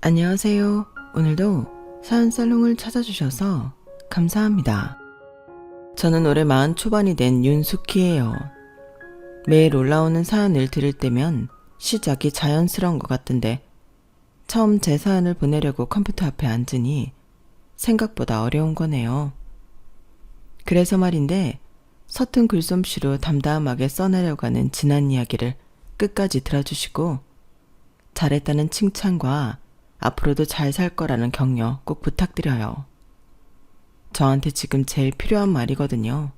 안녕하세요. 오늘도 사연살롱을 찾아주셔서 감사합니다. 저는 올해 40 초반이 된 윤숙희예요. 매일 올라오는 사연을 들을 때면 시작이 자연스러운 것 같은데 처음 제 사연을 보내려고 컴퓨터 앞에 앉으니 생각보다 어려운 거네요. 그래서 말인데 서툰 글솜씨로 담담하게 써내려가는 지난 이야기를 끝까지 들어주시고 잘했다는 칭찬과 앞으로도 잘 살 거라는 격려 꼭 부탁드려요. 저한테 지금 제일 필요한 말이거든요.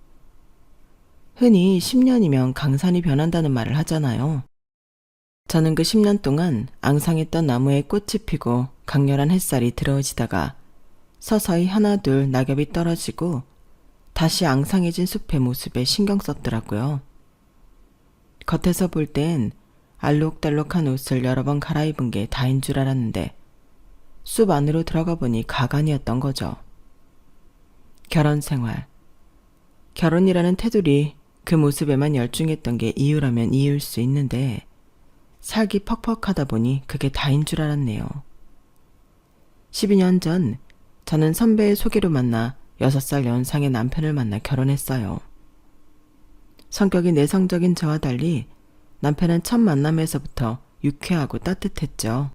흔히 10년이면 강산이 변한다는 말을 하잖아요. 저는 그 10년 동안 앙상했던 나무에 꽃이 피고 강렬한 햇살이 들어오지다가 서서히 하나둘 낙엽이 떨어지고 다시 앙상해진 숲의 모습에 신경 썼더라고요. 겉에서 볼 땐 알록달록한 옷을 여러 번 갈아입은 게 다인 줄 알았는데 숲 안으로 들어가 보니 가관이었던 거죠. 결혼 생활. 결혼이라는 테두리 그 모습에만 열중했던 게 이유라면 이유일 수 있는데 살기 퍽퍽하다 보니 그게 다인 줄 알았네요. 12년 전 저는 선배의 소개로 만나 6살 연상의 남편을 만나 결혼했어요. 성격이 내성적인 저와 달리 남편은 첫 만남에서부터 유쾌하고 따뜻했죠.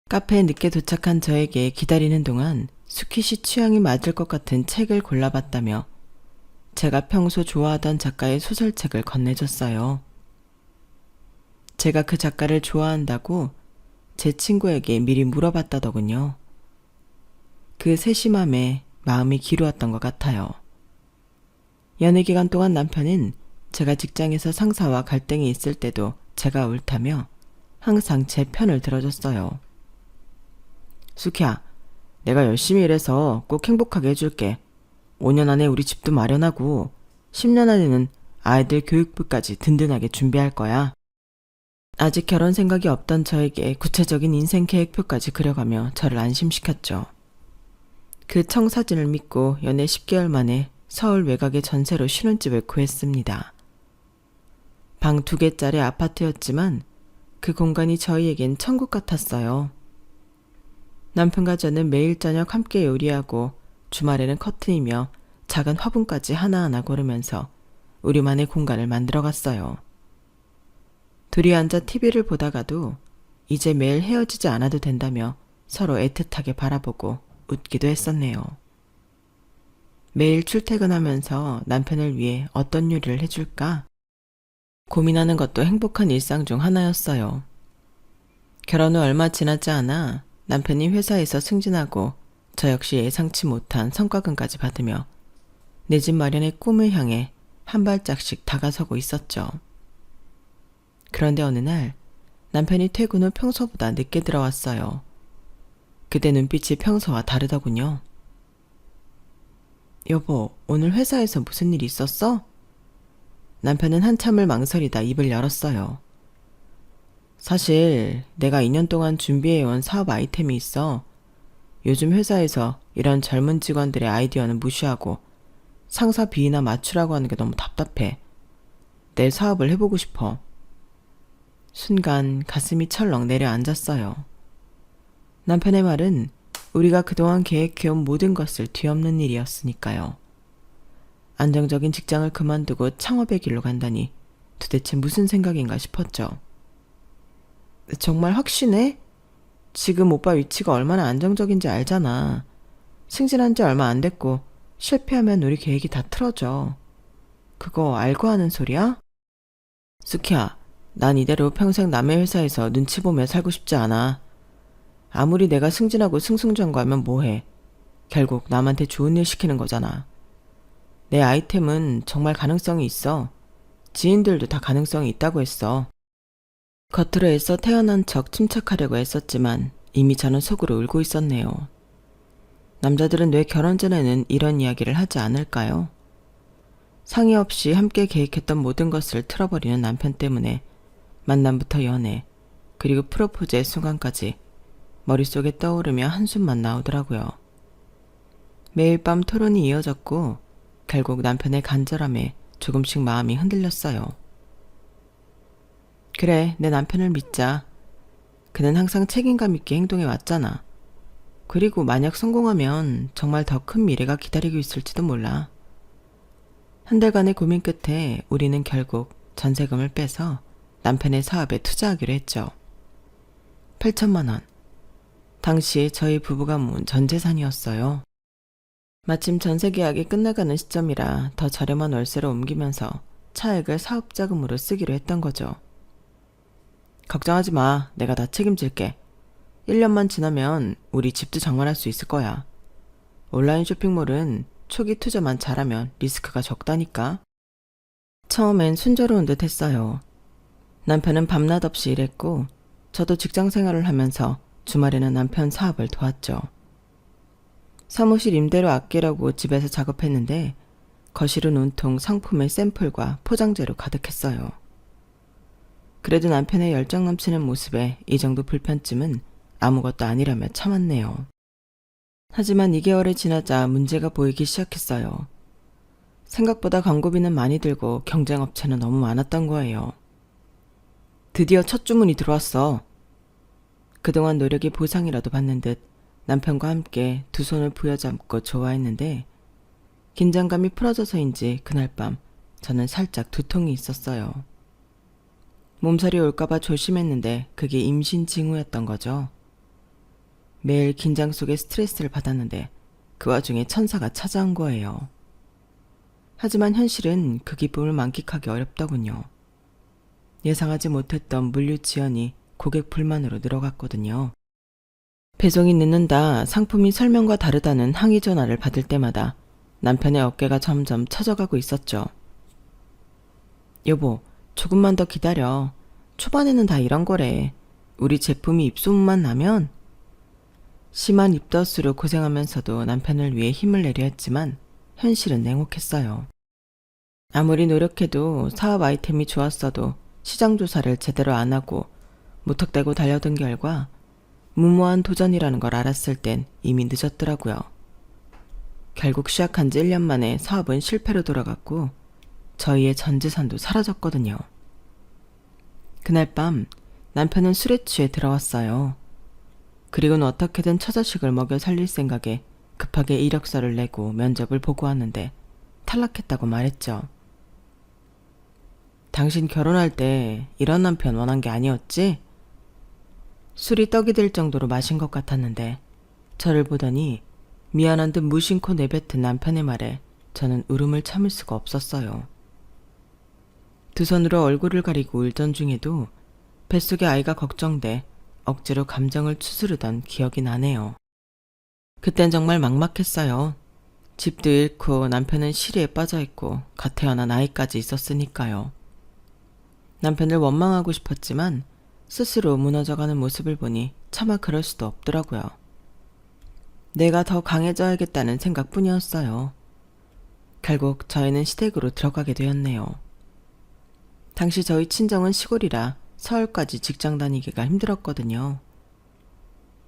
카페에 늦게 도착한 저에게 기다리는 동안 수키 씨 취향이 맞을 것 같은 책을 골라봤다며 제가 평소 좋아하던 작가의 소설책을 건네줬어요. 제가 그 작가를 좋아한다고 제 친구에게 미리 물어봤다더군요. 그 세심함에 마음이 기루었던 것 같아요. 연애 기간 동안 남편은 제가 직장에서 상사와 갈등이 있을 때도 제가 옳다며 항상 제 편을 들어줬어요. 수키야, 내가 열심히 일해서 꼭 행복하게 해줄게. 5년 안에 우리 집도 마련하고 10년 안에는 아이들 교육비까지 든든하게 준비할 거야. 아직 결혼 생각이 없던 저에게 구체적인 인생 계획표까지 그려가며 저를 안심시켰죠. 그 청사진을 믿고 연애 10개월 만에 서울 외곽의 전세로 신혼집을 구했습니다. 방 2개짜리 아파트였지만 그 공간이 저희에겐 천국 같았어요. 남편과 저는 매일 저녁 함께 요리하고 주말에는 커튼이며 작은 화분까지 하나하나 고르면서 우리만의 공간을 만들어갔어요. 둘이 앉아 TV를 보다가도 이제 매일 헤어지지 않아도 된다며 서로 애틋하게 바라보고 웃기도 했었네요. 매일 출퇴근하면서 남편을 위해 어떤 요리를 해줄까? 고민하는 것도 행복한 일상 중 하나였어요. 결혼 후 얼마 지나지 않아 남편이 회사에서 승진하고 저 역시 예상치 못한 성과금까지 받으며 내 집 마련의 꿈을 향해 한 발짝씩 다가서고 있었죠. 그런데 어느 날 남편이 퇴근 후 평소보다 늦게 들어왔어요. 그때 눈빛이 평소와 다르더군요. 여보, 오늘 회사에서 무슨 일 있었어? 남편은 한참을 망설이다 입을 열었어요. 사실 내가 2년 동안 준비해온 사업 아이템이 있어. 요즘 회사에서 이런 젊은 직원들의 아이디어는 무시하고 상사 비위나 맞추라고 하는 게 너무 답답해. 내 사업을 해보고 싶어. 순간 가슴이 철렁 내려앉았어요. 남편의 말은 우리가 그동안 계획해온 모든 것을 뒤엎는 일이었으니까요. 안정적인 직장을 그만두고 창업의 길로 간다니 도대체 무슨 생각인가 싶었죠. 정말 확신해? 지금 오빠 위치가 얼마나 안정적인지 알잖아. 승진한 지 얼마 안 됐고 실패하면 우리 계획이 다 틀어져. 그거 알고 하는 소리야? 수키야, 난 이대로 평생 남의 회사에서 눈치 보며 살고 싶지 않아. 아무리 내가 승진하고 승승장구하면 뭐해. 결국 남한테 좋은 일 시키는 거잖아. 내 아이템은 정말 가능성이 있어. 지인들도 다 가능성이 있다고 했어. 겉으로 애써 태어난 척 침착하려고 했었지만 이미 저는 속으로 울고 있었네요. 남자들은 왜 결혼 전에는 이런 이야기를 하지 않을까요? 상의 없이 함께 계획했던 모든 것을 틀어버리는 남편 때문에 만남부터 연애, 그리고 프로포즈의 순간까지 머릿속에 떠오르며 한숨만 나오더라고요. 매일 밤 토론이 이어졌고 결국 남편의 간절함에 조금씩 마음이 흔들렸어요. 그래, 내 남편을 믿자. 그는 항상 책임감 있게 행동해 왔잖아. 그리고 만약 성공하면 정말 더 큰 미래가 기다리고 있을지도 몰라. 한 달간의 고민 끝에 우리는 결국 전세금을 빼서 남편의 사업에 투자하기로 했죠. 8천만 원. 당시 저희 부부가 모은 전 재산이었어요. 마침 전세 계약이 끝나가는 시점이라 더 저렴한 월세로 옮기면서 차액을 사업 자금으로 쓰기로 했던 거죠. 걱정하지 마. 내가 다 책임질게. 1년만 지나면 우리 집도 장만할 수 있을 거야. 온라인 쇼핑몰은 초기 투자만 잘하면 리스크가 적다니까. 처음엔 순조로운 듯 했어요. 남편은 밤낮 없이 일했고 저도 직장 생활을 하면서 주말에는 남편 사업을 도왔죠. 사무실 임대료 아끼려고 집에서 작업했는데 거실은 온통 상품의 샘플과 포장재로 가득했어요. 그래도 남편의 열정 넘치는 모습에 이 정도 불편쯤은 아무것도 아니라며 참았네요. 하지만 2개월이 지나자 문제가 보이기 시작했어요. 생각보다 광고비는 많이 들고 경쟁업체는 너무 많았던 거예요. 드디어 첫 주문이 들어왔어. 그동안 노력이 보상이라도 받는 듯 남편과 함께 두 손을 부여잡고 좋아했는데 긴장감이 풀어져서인지 그날 밤 저는 살짝 두통이 있었어요. 몸살이 올까봐 조심했는데 그게 임신 징후였던 거죠. 매일 긴장 속에 스트레스를 받았는데 그 와중에 천사가 찾아온 거예요. 하지만 현실은 그 기쁨을 만끽하기 어렵더군요. 예상하지 못했던 물류 지연이 고객 불만으로 늘어갔거든요. 배송이 늦는다, 상품이 설명과 다르다는 항의 전화를 받을 때마다 남편의 어깨가 점점 처져가고 있었죠. 여보, 조금만 더 기다려. 초반에는 다 이런 거래. 우리 제품이 입소문만 나면. 심한 입덧으로 고생하면서도 남편을 위해 힘을 내려 했지만 현실은 냉혹했어요. 아무리 노력해도 사업 아이템이 좋았어도 시장 조사를 제대로 안 하고 무턱대고 달려든 결과 무모한 도전이라는 걸 알았을 땐 이미 늦었더라고요. 결국 시작한 지 1년 만에 사업은 실패로 돌아갔고 저희의 전 재산도 사라졌거든요. 그날 밤 남편은 술에 취해 들어왔어요. 그리고는 어떻게든 처자식을 먹여 살릴 생각에 급하게 이력서를 내고 면접을 보고 왔는데 탈락했다고 말했죠. 당신 결혼할 때 이런 남편 원한 게 아니었지? 술이 떡이 될 정도로 마신 것 같았는데 저를 보더니 미안한 듯 무심코 내뱉은 남편의 말에 저는 울음을 참을 수가 없었어요. 두 손으로 얼굴을 가리고 울던 중에도 뱃속의 아이가 걱정돼 억지로 감정을 추스르던 기억이 나네요. 그땐 정말 막막했어요. 집도 잃고 남편은 시리에 빠져있고 갓 태어난 아이까지 있었으니까요. 남편을 원망하고 싶었지만 스스로 무너져가는 모습을 보니 차마 그럴 수도 없더라고요. 내가 더 강해져야겠다는 생각뿐이었어요. 결국 저희는 시댁으로 들어가게 되었네요. 당시 저희 친정은 시골이라 서울까지 직장 다니기가 힘들었거든요.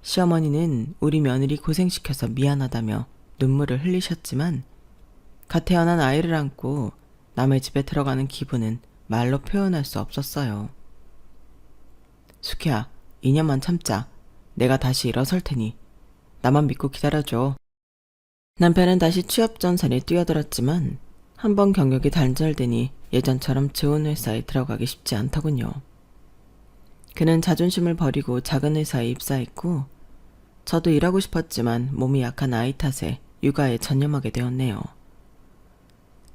시어머니는 우리 며느리 고생시켜서 미안하다며 눈물을 흘리셨지만 갓 태어난 아이를 안고 남의 집에 들어가는 기분은 말로 표현할 수 없었어요. 숙희야, 2년만 참자. 내가 다시 일어설 테니 나만 믿고 기다려줘. 남편은 다시 취업 전선에 뛰어들었지만 한번 경력이 단절되니 예전처럼 좋은 회사에 들어가기 쉽지 않더군요. 그는 자존심을 버리고 작은 회사에 입사했고 저도 일하고 싶었지만 몸이 약한 아이 탓에 육아에 전념하게 되었네요.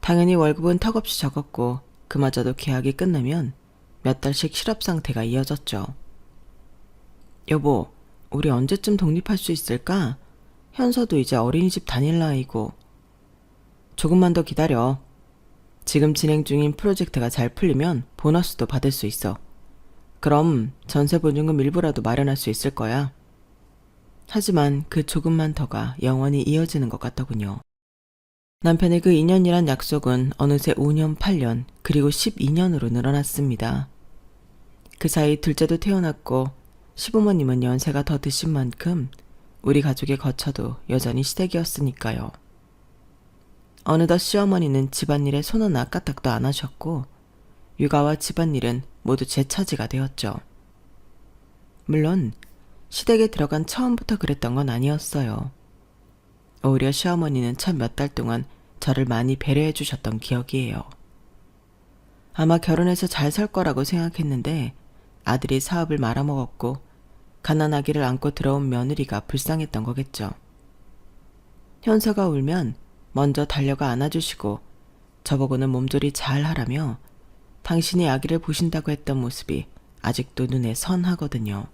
당연히 월급은 턱없이 적었고 그마저도 계약이 끝나면 몇 달씩 실업 상태가 이어졌죠. 여보, 우리 언제쯤 독립할 수 있을까? 현서도 이제 어린이집 다닐 나이고. 조금만 더 기다려. 지금 진행 중인 프로젝트가 잘 풀리면 보너스도 받을 수 있어. 그럼 전세 보증금 일부라도 마련할 수 있을 거야. 하지만 그 조금만 더가 영원히 이어지는 것 같더군요. 남편의 그 2년이란 약속은 어느새 5년, 8년, 그리고 12년으로 늘어났습니다. 그 사이 둘째도 태어났고 시부모님은 연세가 더 드신 만큼 우리 가족의 거처도 여전히 시댁이었으니까요. 어느덧 시어머니는 집안일에 손 하나 까딱도 안 하셨고 육아와 집안일은 모두 제 차지가 되었죠. 물론 시댁에 들어간 처음부터 그랬던 건 아니었어요. 오히려 시어머니는 첫 몇 달 동안 저를 많이 배려해 주셨던 기억이에요. 아마 결혼해서 잘 살 거라고 생각했는데 아들이 사업을 말아먹었고 가난아기를 안고 들어온 며느리가 불쌍했던 거겠죠. 현서가 울면 먼저 달려가 안아주시고 저보고는 몸조리 잘 하라며 당신이 아기를 보신다고 했던 모습이 아직도 눈에 선하거든요.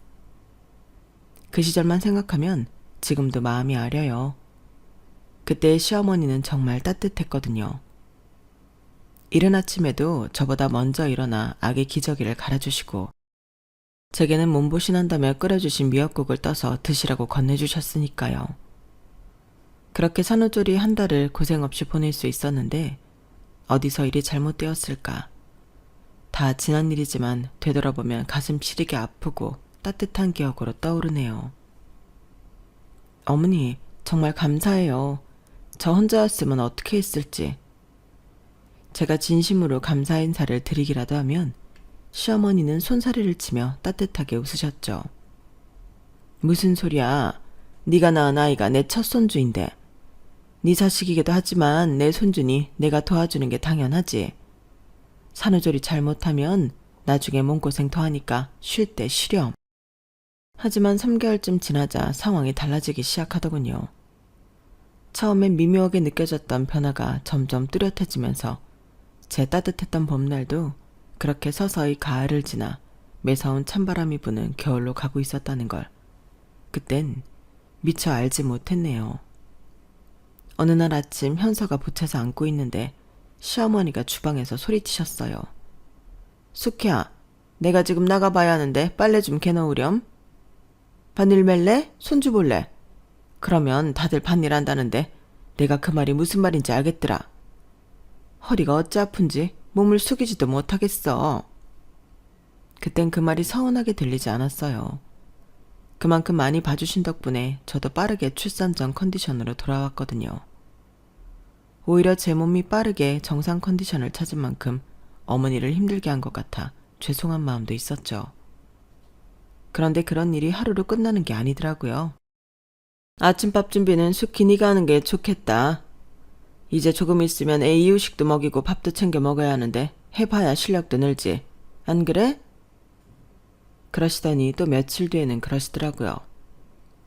그 시절만 생각하면 지금도 마음이 아려요. 그때의 시어머니는 정말 따뜻했거든요. 이른 아침에도 저보다 먼저 일어나 아기 기저귀를 갈아주시고 제게는 몸보신한다며 끓여주신 미역국을 떠서 드시라고 건네주셨으니까요. 그렇게 산후조리 한 달을 고생 없이 보낼 수 있었는데 어디서 일이 잘못되었을까. 다 지난 일이지만 되돌아보면 가슴 시리게 아프고 따뜻한 기억으로 떠오르네요. 어머니, 정말 감사해요. 저 혼자였으면 어떻게 했을지. 제가 진심으로 감사 인사를 드리기라도 하면 시어머니는 손사래를 치며 따뜻하게 웃으셨죠. 무슨 소리야. 네가 낳은 아이가 내 첫 손주인데. 네 자식이기도 하지만 내 손주니 내가 도와주는 게 당연하지. 산후조리 잘못하면 나중에 몸고생 더하니까 쉴 때 쉬렴. 하지만 3개월쯤 지나자 상황이 달라지기 시작하더군요. 처음엔 미묘하게 느껴졌던 변화가 점점 뚜렷해지면서 제 따뜻했던 봄날도 그렇게 서서히 가을을 지나 매서운 찬바람이 부는 겨울로 가고 있었다는 걸 그땐 미처 알지 못했네요. 어느 날 아침 현서가 보채서 안고 있는데 시어머니가 주방에서 소리치셨어요. 숙희야, 내가 지금 나가봐야 하는데 빨래 좀 개놓으렴. 반일 멜래? 손주 볼래? 그러면 다들 반일 한다는데 내가 그 말이 무슨 말인지 알겠더라. 허리가 어찌 아픈지 몸을 숙이지도 못하겠어. 그땐 그 말이 서운하게 들리지 않았어요. 그만큼 많이 봐주신 덕분에 저도 빠르게 출산 전 컨디션으로 돌아왔거든요. 오히려 제 몸이 빠르게 정상 컨디션을 찾은 만큼 어머니를 힘들게 한 것 같아 죄송한 마음도 있었죠. 그런데 그런 일이 하루로 끝나는 게 아니더라고요. 아침밥 준비는 숙희 네가 하는 게 좋겠다. 이제 조금 있으면 애 이유식도 먹이고 밥도 챙겨 먹어야 하는데 해봐야 실력도 늘지. 안 그래? 그러시더니 또 며칠 뒤에는 그러시더라고요.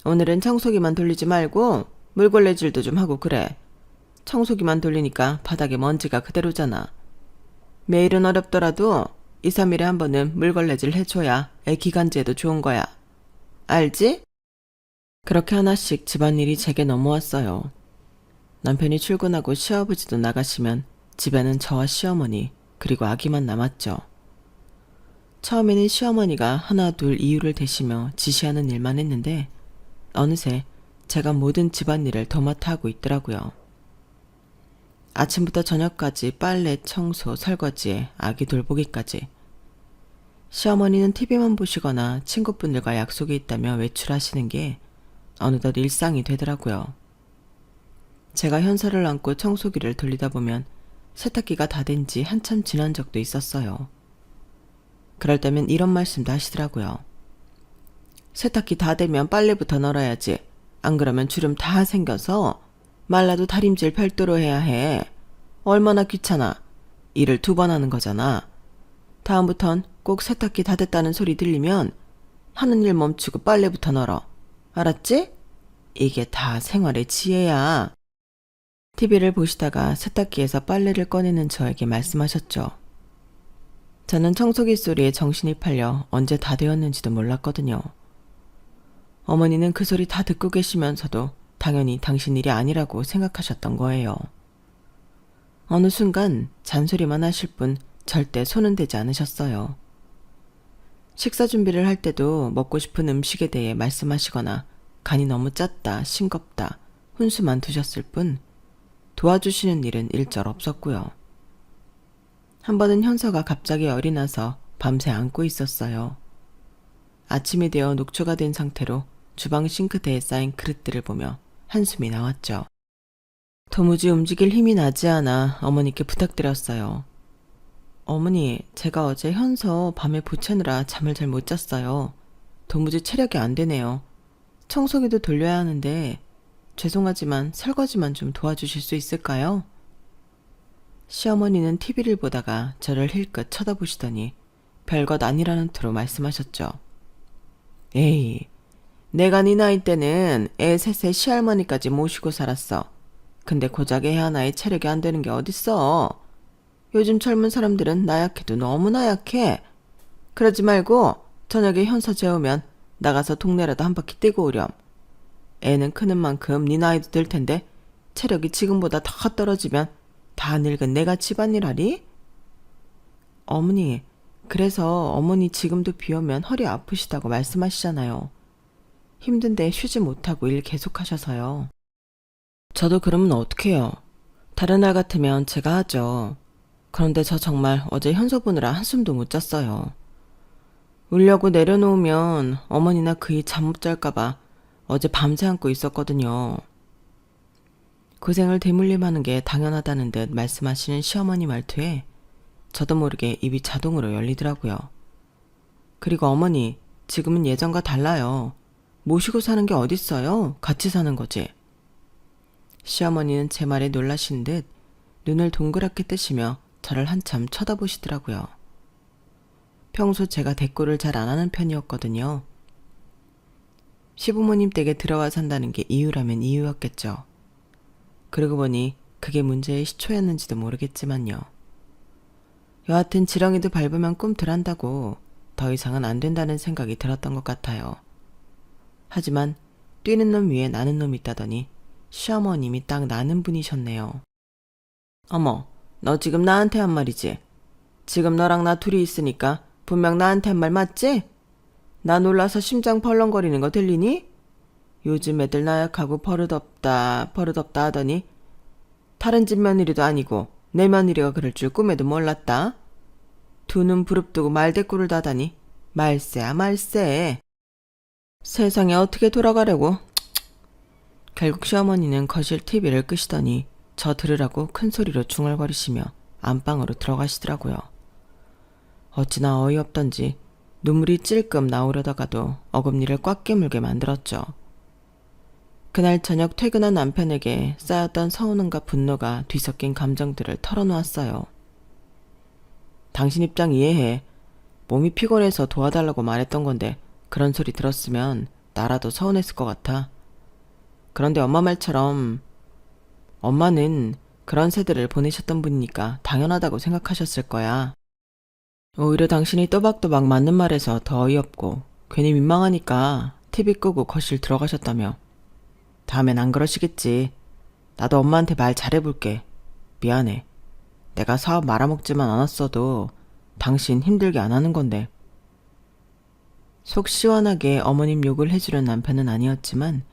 오늘은 청소기만 돌리지 말고 물걸레질도 좀 하고 그래. 청소기만 돌리니까 바닥에 먼지가 그대로잖아. 매일은 어렵더라도 2, 3일에 한 번은 물걸레질 해줘야 애 기관지에도 좋은 거야. 알지? 그렇게 하나씩 집안일이 제게 넘어왔어요. 남편이 출근하고 시아버지도 나가시면 집에는 저와 시어머니 그리고 아기만 남았죠. 처음에는 시어머니가 하나 둘 이유를 대시며 지시하는 일만 했는데 어느새 제가 모든 집안일을 도맡아 하고 있더라고요. 아침부터 저녁까지 빨래, 청소, 설거지에 아기 돌보기까지. 시어머니는 TV만 보시거나 친구분들과 약속이 있다며 외출하시는 게 어느덧 일상이 되더라고요. 제가 현서를 안고 청소기를 돌리다 보면 세탁기가 다 된 지 한참 지난 적도 있었어요. 그럴 때면 이런 말씀도 하시더라고요. 세탁기 다 되면 빨래부터 널어야지. 안 그러면 주름 다 생겨서 말라도 다림질 별도로 해야 해. 얼마나 귀찮아. 일을 2번 하는 거잖아. 다음부턴 꼭 세탁기 다 됐다는 소리 들리면 하는 일 멈추고 빨래부터 널어. 알았지? 이게 다 생활의 지혜야. TV를 보시다가 세탁기에서 빨래를 꺼내는 저에게 말씀하셨죠. 저는 청소기 소리에 정신이 팔려 언제 다 되었는지도 몰랐거든요. 어머니는 그 소리 다 듣고 계시면서도 당연히 당신 일이 아니라고 생각하셨던 거예요. 어느 순간 잔소리만 하실 뿐 절대 손은 대지 않으셨어요. 식사 준비를 할 때도 먹고 싶은 음식에 대해 말씀하시거나 간이 너무 짰다, 싱겁다, 훈수만 두셨을 뿐 도와주시는 일은 일절 없었고요. 한 번은 현서가 갑자기 열이 나서 밤새 안고 있었어요. 아침이 되어 녹초가 된 상태로 주방 싱크대에 쌓인 그릇들을 보며 한숨이 나왔죠. 도무지 움직일 힘이 나지 않아 어머니께 부탁드렸어요. 어머니, 제가 어제 현서 밤에 보채느라 잠을 잘 못 잤어요. 도무지 체력이 안 되네요. 청소기도 돌려야 하는데 죄송하지만 설거지만 좀 도와주실 수 있을까요? 시어머니는 TV를 보다가 저를 힐끗 쳐다보시더니 별것 아니라는 투로 말씀하셨죠. 에이, 내가 네 나이 때는 애 셋에 시할머니까지 모시고 살았어. 근데 고작 애 하나에 체력이 안 되는 게 어딨어. 요즘 젊은 사람들은 나약해도 너무나 약해. 그러지 말고 저녁에 현서 재우면 나가서 동네라도 한 바퀴 뛰고 오렴. 애는 크는 만큼 네 나이도 될 텐데 체력이 지금보다 더 떨어지면 다 늙은 내가 집안일 하리? 어머니, 그래서 어머니 지금도 비 오면 허리 아프시다고 말씀하시잖아요. 힘든데 쉬지 못하고 일 계속하셔서요. 저도 그러면 어떡해요. 다른 날 같으면 제가 하죠. 그런데 저 정말 어제 현서 보느라 한숨도 못 잤어요. 울려고 내려놓으면 어머니나 그이 잠 못 잘까봐 어제 밤새 안고 있었거든요. 고생을 대물림하는 게 당연하다는 듯 말씀하시는 시어머니 말투에 저도 모르게 입이 자동으로 열리더라고요. 그리고 어머니, 지금은 예전과 달라요. 모시고 사는 게 어딨어요? 같이 사는 거지. 시어머니는 제 말에 놀라신 듯 눈을 동그랗게 뜨시며 저를 한참 쳐다보시더라고요. 평소 제가 대꾸를 잘 안 하는 편이었거든요. 시부모님 댁에 들어와 산다는 게 이유라면 이유였겠죠. 그러고 보니 그게 문제의 시초였는지도 모르겠지만요. 여하튼 지렁이도 밟으면 꿈틀한다고 더 이상은 안 된다는 생각이 들었던 것 같아요. 하지만 뛰는 놈 위에 나는 놈이 있다더니 시어머님이 딱 나는 분이셨네요. 어머, 너 지금 나한테 한 말이지? 지금 너랑 나 둘이 있으니까 분명 나한테 한 말 맞지? 나 놀라서 심장 벌렁거리는 거 들리니? 요즘 애들 나약하고 버릇없다 하더니 다른 집 며느리도 아니고 내 며느리가 그럴 줄 꿈에도 몰랐다. 두 눈 부릅뜨고 말대꾸를 다다니 말세야 말세. 세상에 어떻게 돌아가려고. 결국 시어머니는 거실 TV를 끄시더니 저 들으라고 큰 소리로 중얼거리시며 안방으로 들어가시더라고요. 어찌나 어이없던지 눈물이 찔끔 나오려다가도 어금니를 꽉 깨물게 만들었죠. 그날 저녁 퇴근한 남편에게 쌓였던 서운함과 분노가 뒤섞인 감정들을 털어놓았어요. 당신 입장 이해해. 몸이 피곤해서 도와달라고 말했던 건데 그런 소리 들었으면 나라도 서운했을 것 같아. 그런데 엄마 말처럼 엄마는 그런 세대를 보내셨던 분이니까 당연하다고 생각하셨을 거야. 오히려 당신이 또박또박 맞는 말에서 더 어이없고 괜히 민망하니까 TV 끄고 거실 들어가셨다며. 다음엔 안 그러시겠지. 나도 엄마한테 말 잘해볼게. 미안해. 내가 사업 말아먹지만 않았어도 당신 힘들게 안 하는 건데. 속 시원하게 어머님 욕을 해주는 남편은 아니었지만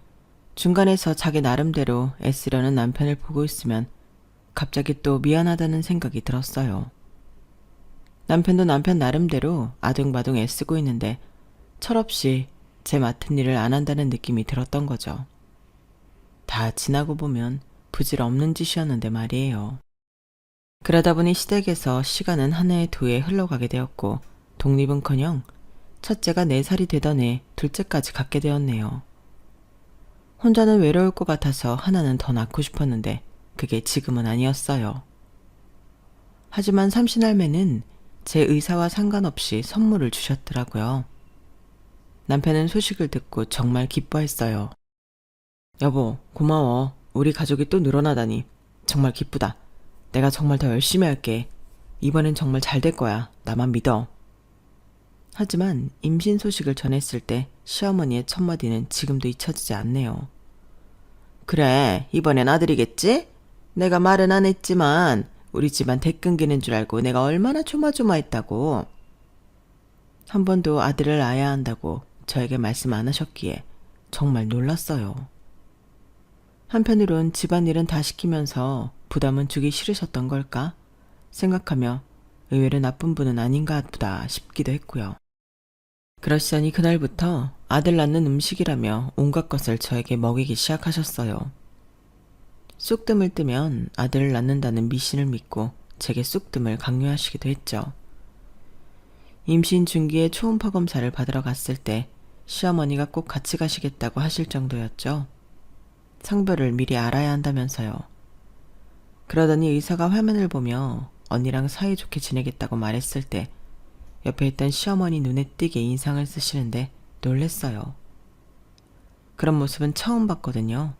중간에서 자기 나름대로 애쓰려는 남편을 보고 있으면 갑자기 또 미안하다는 생각이 들었어요. 남편도 남편 나름대로 아둥바둥 애쓰고 있는데 철없이 제 맡은 일을 안 한다는 느낌이 들었던 거죠. 다 지나고 보면 부질없는 짓이었는데 말이에요. 그러다 보니 시댁에서 시간은 한 해 두 해 흘러가게 되었고 독립은커녕 첫째가 4살이 되던 해 둘째까지 갖게 되었네요. 혼자는 외로울 것 같아서 하나는 더 낳고 싶었는데 그게 지금은 아니었어요. 하지만 삼신할매는 제 의사와 상관없이 선물을 주셨더라고요. 남편은 소식을 듣고 정말 기뻐했어요. 여보, 고마워. 우리 가족이 또 늘어나다니. 정말 기쁘다. 내가 정말 더 열심히 할게. 이번엔 정말 잘 될 거야. 나만 믿어. 하지만 임신 소식을 전했을 때 시어머니의 첫마디는 지금도 잊혀지지 않네요. 그래, 이번엔 아들이겠지? 내가 말은 안 했지만 우리 집안 대끈기는 줄 알고 내가 얼마나 조마조마했다고. 한 번도 아들을 낳아야 한다고 저에게 말씀 안 하셨기에 정말 놀랐어요. 한편으론 집안일은 다 시키면서 부담은 주기 싫으셨던 걸까 생각하며 의외로 나쁜 분은 아닌가 보다 싶기도 했고요. 그러시더니 그날부터 아들 낳는 음식이라며 온갖 것을 저에게 먹이기 시작하셨어요. 쑥뜸을 뜨면 아들을 낳는다는 미신을 믿고 제게 쑥뜸을 강요하시기도 했죠. 임신 중기에 초음파 검사를 받으러 갔을 때 시어머니가 꼭 같이 가시겠다고 하실 정도였죠. 성별을 미리 알아야 한다면서요. 그러더니 의사가 화면을 보며 언니랑 사이좋게 지내겠다고 말했을 때 옆에 있던 시어머니 눈에 띄게 인상을 쓰시는데 놀랬어요. 그런 모습은 처음 봤거든요.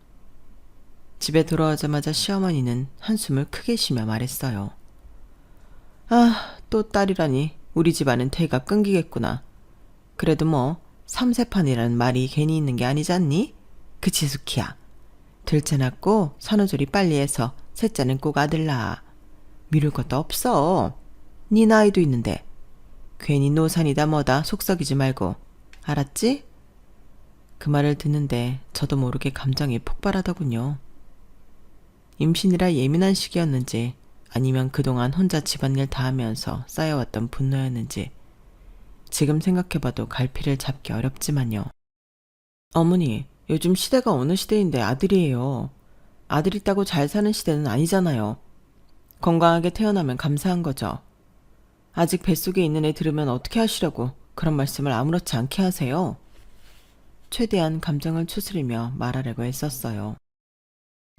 집에 돌아오자마자 시어머니는 한숨을 크게 쉬며 말했어요. 아, 또 딸이라니 우리 집안은 태가 끊기겠구나. 그래도 뭐 삼세판이라는 말이 괜히 있는 게 아니잖니? 그치 수키야. 둘째 낳고 산후조리 빨리 해서 셋째는 꼭 아들 낳아. 미룰 것도 없어. 네 나이도 있는데. 괜히 노산이다 뭐다 속썩이지 말고. 알았지? 그 말을 듣는데 저도 모르게 감정이 폭발하더군요. 임신이라 예민한 시기였는지 아니면 그동안 혼자 집안일 다 하면서 쌓여왔던 분노였는지 지금 생각해봐도 갈피를 잡기 어렵지만요. 어머니, 요즘 시대가 어느 시대인데 아들이에요. 아들 있다고 잘 사는 시대는 아니잖아요. 건강하게 태어나면 감사한 거죠. 아직 뱃속에 있는 애 들으면 어떻게 하시려고 그런 말씀을 아무렇지 않게 하세요. 최대한 감정을 추스리며 말하려고 애썼어요.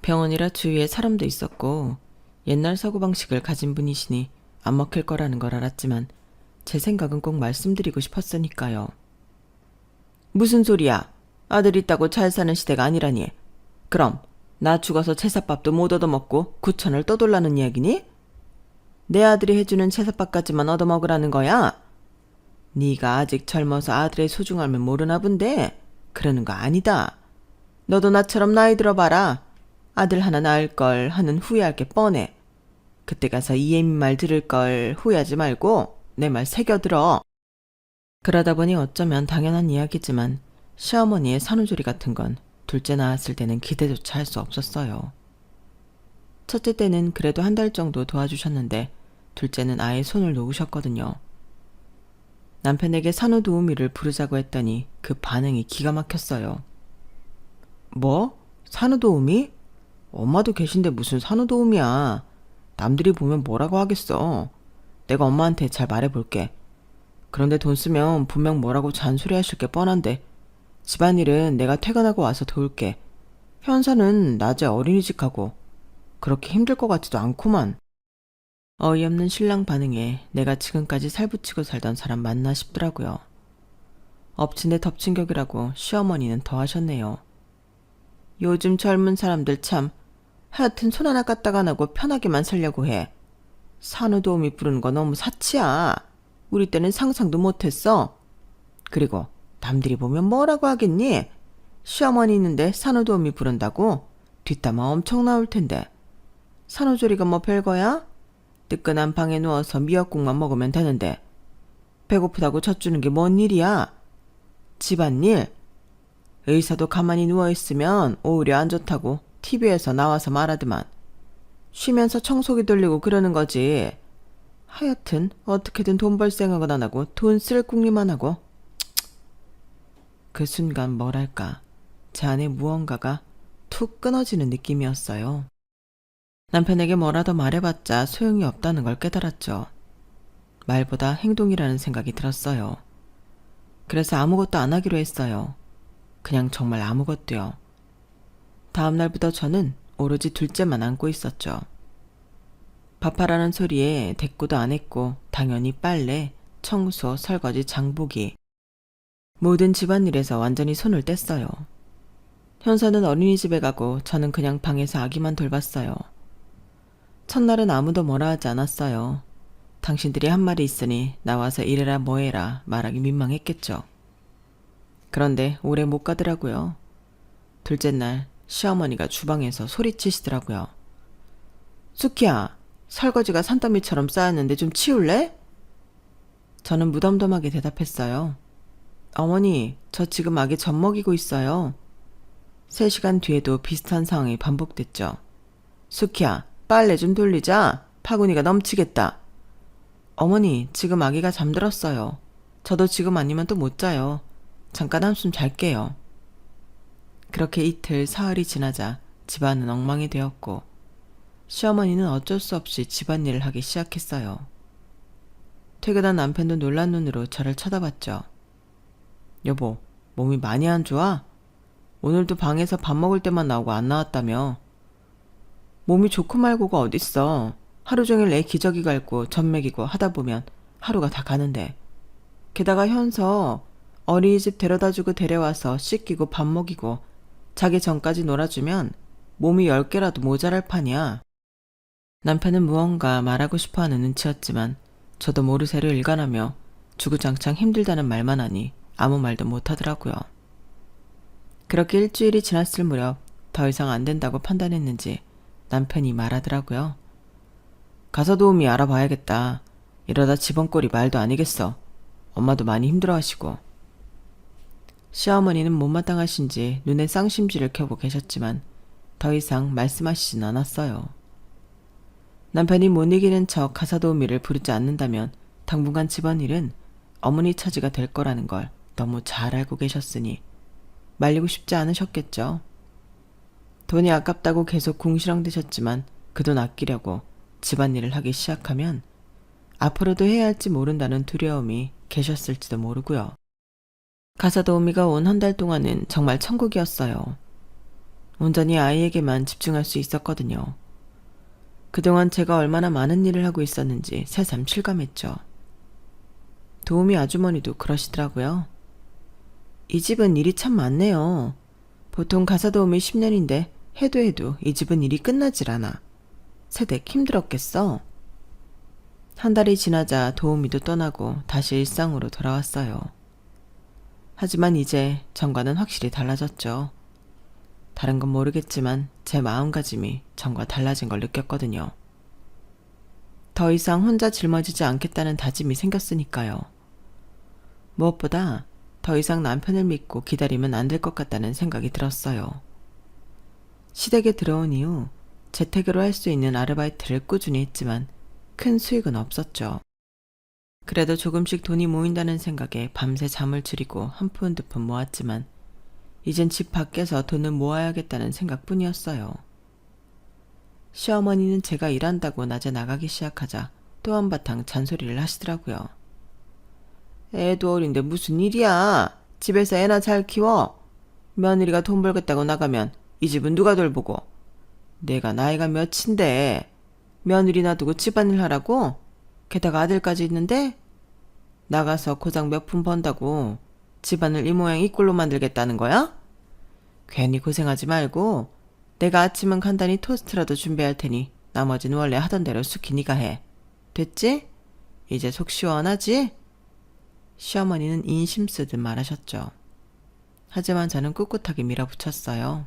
병원이라 주위에 사람도 있었고 옛날 사고방식을 가진 분이시니 안 먹힐 거라는 걸 알았지만 제 생각은 꼭 말씀드리고 싶었으니까요. 무슨 소리야? 아들 있다고 잘 사는 시대가 아니라니. 그럼 나 죽어서 제사밥도 못 얻어먹고 구천을 떠돌라는 이야기니? 내 아들이 해주는 제사밥까지만 얻어먹으라는 거야? 네가 아직 젊어서 아들의 소중함을 모르나 본데 그러는 거 아니다. 너도 나처럼 나이 들어봐라. 아들 하나 낳을 걸 하는 후회할 게 뻔해. 그때 가서 이예민 말 들을 걸 후회하지 말고 내 말 새겨들어. 그러다 보니 어쩌면 당연한 이야기지만 시어머니의 산후조리 같은 건 둘째 낳았을 때는 기대조차 할 수 없었어요. 첫째 때는 그래도 한 달 정도 도와주셨는데 둘째는 아예 손을 놓으셨거든요. 남편에게 산후도우미를 부르자고 했더니 그 반응이 기가 막혔어요. 뭐? 산후도우미? 엄마도 계신데 무슨 산후도우미야. 남들이 보면 뭐라고 하겠어. 내가 엄마한테 잘 말해볼게. 그런데 돈 쓰면 분명 뭐라고 잔소리하실 게 뻔한데 집안일은 내가 퇴근하고 와서 도울게. 현사는 낮에 어린이집 가고 그렇게 힘들 것 같지도 않구만. 어이없는 신랑 반응에 내가 지금까지 살붙이고 살던 사람 맞나 싶더라고요. 엎친 데 덮친 격이라고 시어머니는 더 하셨네요. 요즘 젊은 사람들 참 하여튼 손 하나 까딱 안 하고 편하게만 살려고 해. 산후도우미 부르는 거 너무 사치야. 우리 때는 상상도 못했어. 그리고 남들이 보면 뭐라고 하겠니? 시어머니 있는데 산후도우미 부른다고? 뒷담화 엄청 나올 텐데. 산후조리가 뭐 별거야? 뜨끈한 방에 누워서 미역국만 먹으면 되는데 배고프다고 젖주는 게 뭔 일이야? 집안일? 의사도 가만히 누워있으면 오히려 안 좋다고 TV에서 나와서 말하더만. 쉬면서 청소기 돌리고 그러는 거지. 하여튼 어떻게든 돈 벌 생각은 안 하고 돈 쓸 궁리만 하고. 그 순간 뭐랄까 제 안에 무언가가 툭 끊어지는 느낌이었어요. 남편에게 뭐라도 말해봤자 소용이 없다는 걸 깨달았죠. 말보다 행동이라는 생각이 들었어요. 그래서 아무것도 안 하기로 했어요. 그냥 정말 아무것도요. 다음 날부터 저는 오로지 둘째만 안고 있었죠. 밥하라는 소리에 대꾸도 안 했고 당연히 빨래, 청소, 설거지, 장보기 모든 집안일에서 완전히 손을 뗐어요. 현서는 어린이집에 가고 저는 그냥 방에서 아기만 돌봤어요. 첫날은 아무도 뭐라 하지 않았어요. 당신들이 한 말이 있으니 나와서 이래라 뭐해라 말하기 민망했겠죠. 그런데 오래 못 가더라고요. 둘째 날 시어머니가 주방에서 소리치시더라고요. 수키야, 설거지가 산더미처럼 쌓였는데 좀 치울래? 저는 무덤덤하게 대답했어요. 어머니, 저 지금 아기 젖 먹이고 있어요. 3시간 뒤에도 비슷한 상황이 반복됐죠. 수키야, 빨래 좀 돌리자. 파구니가 넘치겠다. 어머니, 지금 아기가 잠들었어요. 저도 지금 아니면 또 못 자요. 잠깐 한숨 잘게요. 그렇게 이틀 사흘이 지나자 집안은 엉망이 되었고 시어머니는 어쩔 수 없이 집안일을 하기 시작했어요. 퇴근한 남편도 놀란 눈으로 저를 쳐다봤죠. 여보, 몸이 많이 안 좋아? 오늘도 방에서 밥 먹을 때만 나오고 안 나왔다며. 몸이 좋고 말고가 어딨어. 하루 종일 애 기저귀 갈고 젖 먹이고 하다 보면 하루가 다 가는데. 게다가 현서 어린이집 데려다주고 데려와서 씻기고 밥 먹이고 자기 전까지 놀아주면 몸이 10개라도 모자랄 판이야. 남편은 무언가 말하고 싶어하는 눈치였지만 저도 모르쇠로 일관하며 주구장창 힘들다는 말만 하니 아무 말도 못하더라고요. 그렇게 일주일이 지났을 무렵 더 이상 안 된다고 판단했는지 남편이 말하더라고요. 가사 도우미 알아봐야겠다. 이러다 집안꼴이 말도 아니겠어. 엄마도 많이 힘들어하시고. 시어머니는 못마땅하신지 눈에 쌍심지를 켜고 계셨지만 더 이상 말씀하시진 않았어요. 남편이 못 이기는 척 가사 도우미를 부르지 않는다면 당분간 집안일은 어머니 차지가 될 거라는 걸 너무 잘 알고 계셨으니 말리고 싶지 않으셨겠죠. 돈이 아깝다고 계속 궁시렁대셨지만 그 돈 아끼려고 집안일을 하기 시작하면 앞으로도 해야 할지 모른다는 두려움이 계셨을지도 모르고요. 가사 도우미가 온 한 달 동안은 정말 천국이었어요. 온전히 아이에게만 집중할 수 있었거든요. 그동안 제가 얼마나 많은 일을 하고 있었는지 새삼 실감했죠. 도우미 아주머니도 그러시더라고요. 이 집은 일이 참 많네요. 보통 가사 도우미 10년인데 해도 이 집은 일이 끝나질 않아. 새댁 힘들었겠어. 한 달이 지나자 도우미도 떠나고 다시 일상으로 돌아왔어요. 하지만 이제 전과는 확실히 달라졌죠. 다른 건 모르겠지만 제 마음가짐이 전과 달라진 걸 느꼈거든요. 더 이상 혼자 짊어지지 않겠다는 다짐이 생겼으니까요. 무엇보다 더 이상 남편을 믿고 기다리면 안 될 것 같다는 생각이 들었어요. 시댁에 들어온 이후 재택으로 할 수 있는 아르바이트를 꾸준히 했지만 큰 수익은 없었죠. 그래도 조금씩 돈이 모인다는 생각에 밤새 잠을 줄이고 한 푼 두 푼 모았지만 이젠 집 밖에서 돈을 모아야겠다는 생각뿐이었어요. 시어머니는 제가 일한다고 낮에 나가기 시작하자 또 한바탕 잔소리를 하시더라고요. 애도 어린데 무슨 일이야. 집에서 애나 잘 키워. 며느리가 돈 벌겠다고 나가면 이 집은 누가 돌보고. 내가 나이가 몇인데 며느리 놔두고 집안일 하라고? 게다가 아들까지 있는데? 나가서 고작 몇 푼 번다고 집안을 이 모양 이 꼴로 만들겠다는 거야? 괜히 고생하지 말고 내가 아침은 간단히 토스트라도 준비할 테니 나머지는 원래 하던 대로 숙히 네가 해. 됐지? 이제 속 시원하지? 시어머니는 인심 쓰듯 말하셨죠. 하지만 저는 꿋꿋하게 밀어붙였어요.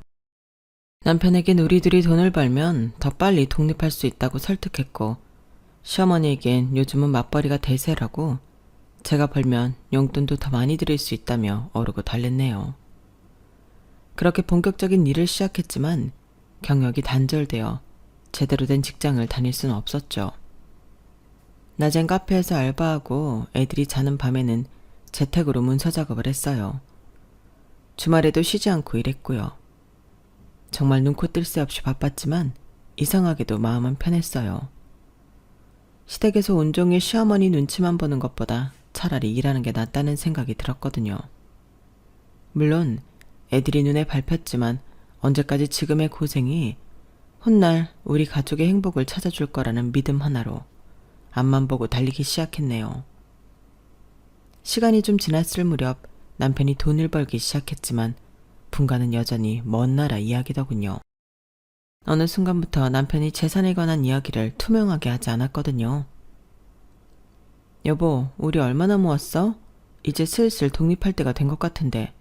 남편에겐 우리들이 돈을 벌면 더 빨리 독립할 수 있다고 설득했고 시어머니에겐 요즘은 맞벌이가 대세라고 제가 벌면 용돈도 더 많이 드릴 수 있다며 어르고 달랬네요. 그렇게 본격적인 일을 시작했지만 경력이 단절되어 제대로 된 직장을 다닐 수는 없었죠. 낮엔 카페에서 알바하고 애들이 자는 밤에는 재택으로 문서 작업을 했어요. 주말에도 쉬지 않고 일했고요. 정말 눈코 뜰 새 없이 바빴지만 이상하게도 마음은 편했어요. 시댁에서 온종일 시어머니 눈치만 보는 것보다 차라리 일하는 게 낫다는 생각이 들었거든요. 물론 애들이 눈에 밟혔지만 언제까지 지금의 고생이 훗날 우리 가족의 행복을 찾아줄 거라는 믿음 하나로 앞만 보고 달리기 시작했네요. 시간이 좀 지났을 무렵 남편이 돈을 벌기 시작했지만 분가는 여전히 먼 나라 이야기더군요. 어느 순간부터 남편이 재산에 관한 이야기를 투명하게 하지 않았거든요. 여보, 우리 얼마나 모았어? 이제 슬슬 독립할 때가 된 것 같은데.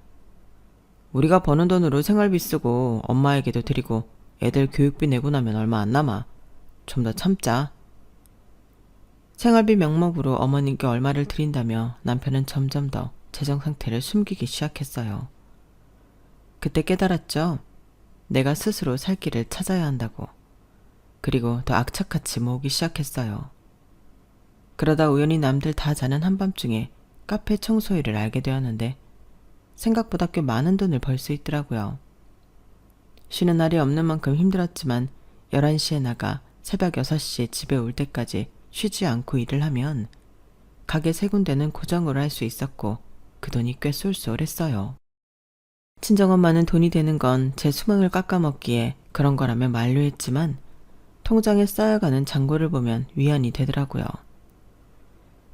우리가 버는 돈으로 생활비 쓰고 엄마에게도 드리고 애들 교육비 내고 나면 얼마 안 남아. 좀 더 참자. 생활비 명목으로 어머님께 얼마를 드린다며 남편은 점점 더 재정 상태를 숨기기 시작했어요. 그때 깨달았죠. 내가 스스로 살 길을 찾아야 한다고. 그리고 더 악착같이 모으기 시작했어요. 그러다 우연히 남들 다 자는 한밤중에 카페 청소일을 알게 되었는데 생각보다 꽤 많은 돈을 벌 수 있더라고요. 쉬는 날이 없는 만큼 힘들었지만 11시에 나가 새벽 6시에 집에 올 때까지 쉬지 않고 일을 하면 가게 3군데는 고정으로 할 수 있었고 그 돈이 꽤 쏠쏠했어요. 친정엄마는 돈이 되는 건 제 수명을 깎아먹기에 그런 거라며 만류했지만 통장에 쌓여가는 잔고를 보면 위안이 되더라고요.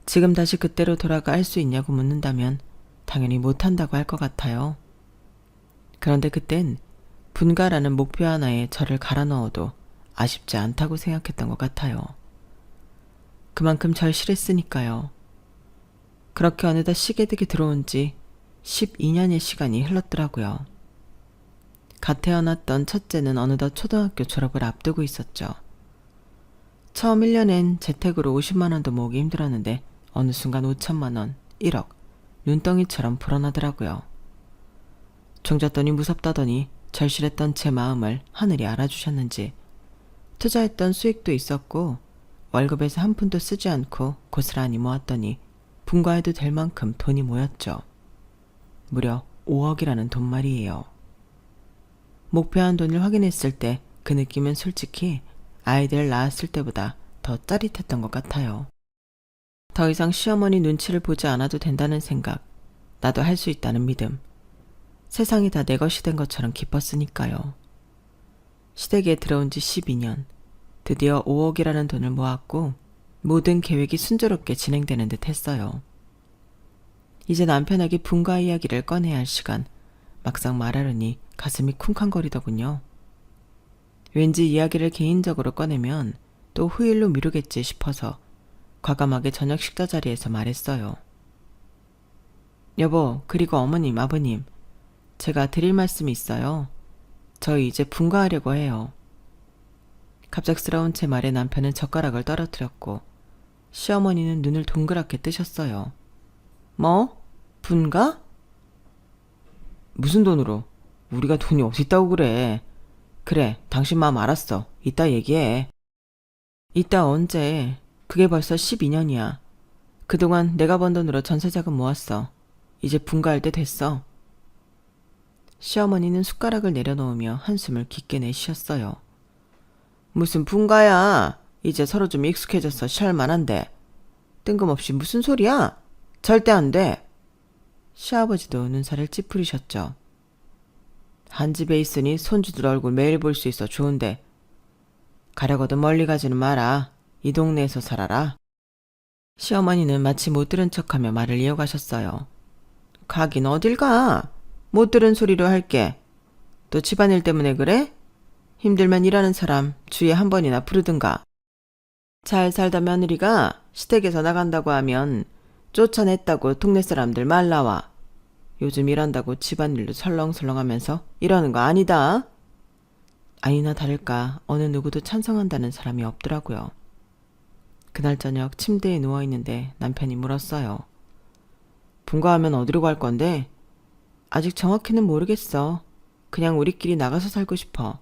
지금 다시 그때로 돌아가 할 수 있냐고 묻는다면 당연히 못한다고 할 것 같아요. 그런데 그땐 분가라는 목표 하나에 저를 갈아 넣어도 아쉽지 않다고 생각했던 것 같아요. 그만큼 절실했으니까요. 그렇게 어느덧 시계득이 들어온 지 12년의 시간이 흘렀더라고요. 갓 태어났던 첫째는 어느덧 초등학교 졸업을 앞두고 있었죠. 처음 1년엔 재택으로 50만 원도 모으기 힘들었는데 어느 순간 5천만 원, 1억, 눈덩이처럼 불어나더라고요. 종잣돈이 무섭다더니 절실했던 제 마음을 하늘이 알아주셨는지 투자했던 수익도 있었고 월급에서 한 푼도 쓰지 않고 고스란히 모았더니 분가해도 될 만큼 돈이 모였죠. 무려 5억이라는 돈 말이에요. 목표한 돈을 확인했을 때 그 느낌은 솔직히 아이들을 낳았을 때보다 더 짜릿했던 것 같아요. 더 이상 시어머니 눈치를 보지 않아도 된다는 생각, 나도 할 수 있다는 믿음, 세상이 다 내 것이 된 것처럼 기뻤으니까요. 시댁에 들어온 지 12년, 드디어 5억이라는 돈을 모았고 모든 계획이 순조롭게 진행되는 듯 했어요. 이제 남편에게 분가 이야기를 꺼내야 할 시간, 막상 말하려니 가슴이 쿵쾅거리더군요. 왠지 이야기를 개인적으로 꺼내면 또 후일로 미루겠지 싶어서 과감하게 저녁 식사 자리에서 말했어요. 여보, 그리고 어머님, 아버님, 제가 드릴 말씀이 있어요. 저희 이제 분가하려고 해요. 갑작스러운 제 말에 남편은 젓가락을 떨어뜨렸고 시어머니는 눈을 동그랗게 뜨셨어요. 뭐? 분가? 무슨 돈으로? 우리가 돈이 어디 있다고 그래. 그래, 당신 마음 알았어. 이따 얘기해. 이따 언제? 그게 벌써 12년이야. 그동안 내가 번 돈으로 전세자금 모았어. 이제 분가할 때 됐어. 시어머니는 숟가락을 내려놓으며 한숨을 깊게 내쉬었어요. 무슨 분가야? 이제 서로 좀 익숙해져서 샬만한데. 뜬금없이 무슨 소리야? 절대 안 돼. 시아버지도 눈살을 찌푸리셨죠. 한 집에 있으니 손주들 얼굴 매일 볼 수 있어 좋은데 가려거든 멀리 가지는 마라. 이 동네에서 살아라. 시어머니는 마치 못 들은 척하며 말을 이어가셨어요. 가긴 어딜 가? 못 들은 소리로 할게. 또 집안일 때문에 그래? 힘들면 일하는 사람 주위에 한 번이나 부르든가. 잘 살다 며느리가 시댁에서 나간다고 하면 쫓아냈다고 동네 사람들 말 나와. 요즘 일한다고 집안일도 설렁설렁하면서 이러는 거 아니다. 아니나 다를까 어느 누구도 찬성한다는 사람이 없더라고요. 그날 저녁 침대에 누워있는데 남편이 물었어요. 분가하면 어디로 갈 건데? 아직 정확히는 모르겠어. 그냥 우리끼리 나가서 살고 싶어.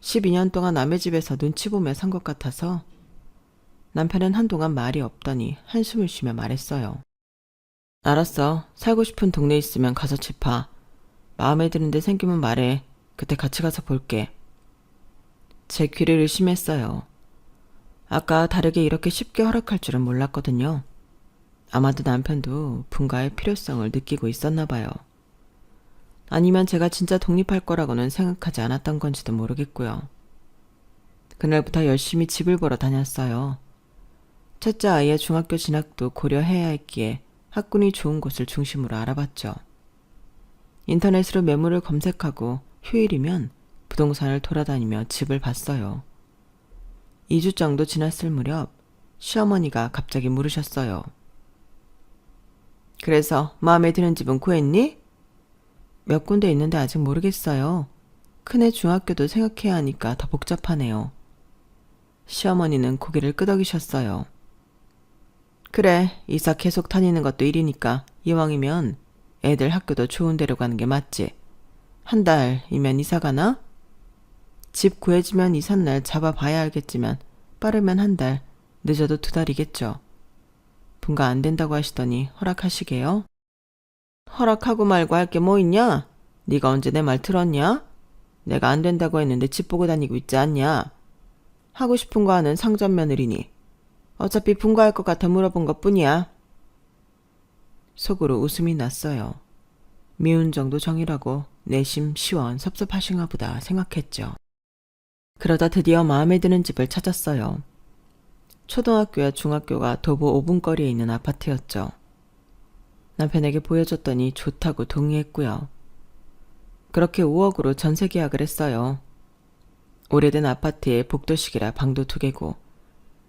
12년 동안 남의 집에서 눈치 보며 산 것 같아서. 남편은 한동안 말이 없더니 한숨을 쉬며 말했어요. 알았어. 살고 싶은 동네 있으면 가서 집 봐. 마음에 드는 데 생기면 말해. 그때 같이 가서 볼게. 제 귀를 의심했어요. 아까 다르게 이렇게 쉽게 허락할 줄은 몰랐거든요. 아마도 남편도 분가의 필요성을 느끼고 있었나 봐요. 아니면 제가 진짜 독립할 거라고는 생각하지 않았던 건지도 모르겠고요. 그날부터 열심히 집을 보러 다녔어요. 첫째 아이의 중학교 진학도 고려해야 했기에 학군이 좋은 곳을 중심으로 알아봤죠. 인터넷으로 매물을 검색하고 휴일이면 부동산을 돌아다니며 집을 봤어요. 2주 정도 지났을 무렵 시어머니가 갑자기 물으셨어요. 그래서 마음에 드는 집은 구했니? 몇 군데 있는데 아직 모르겠어요. 큰애 중학교도 생각해야 하니까 더 복잡하네요. 시어머니는 고개를 끄덕이셨어요. 그래, 이사 계속 다니는 것도 일이니까 이왕이면 애들 학교도 좋은 데로 가는 게 맞지. 한 달이면 이사 가나? 집 구해지면 이삿날 잡아봐야 알겠지만 빠르면 한 달, 늦어도 2달이겠죠. 분가 안 된다고 하시더니 허락하시게요? 허락하고 말고 할 게 뭐 있냐? 네가 언제 내 말 들었냐? 내가 안 된다고 했는데 집 보고 다니고 있지 않냐? 하고 싶은 거 하는 상전 며느리니 어차피 분가할 것 같아 물어본 것 뿐이야. 속으로 웃음이 났어요. 미운 정도 정이라고 내심 시원 섭섭하신가 보다 생각했죠. 그러다 드디어 마음에 드는 집을 찾았어요. 초등학교와 중학교가 도보 5분 거리에 있는 아파트였죠. 남편에게 보여줬더니 좋다고 동의했고요. 그렇게 5억으로 전세 계약을 했어요. 오래된 아파트에 복도식이라 방도 2개고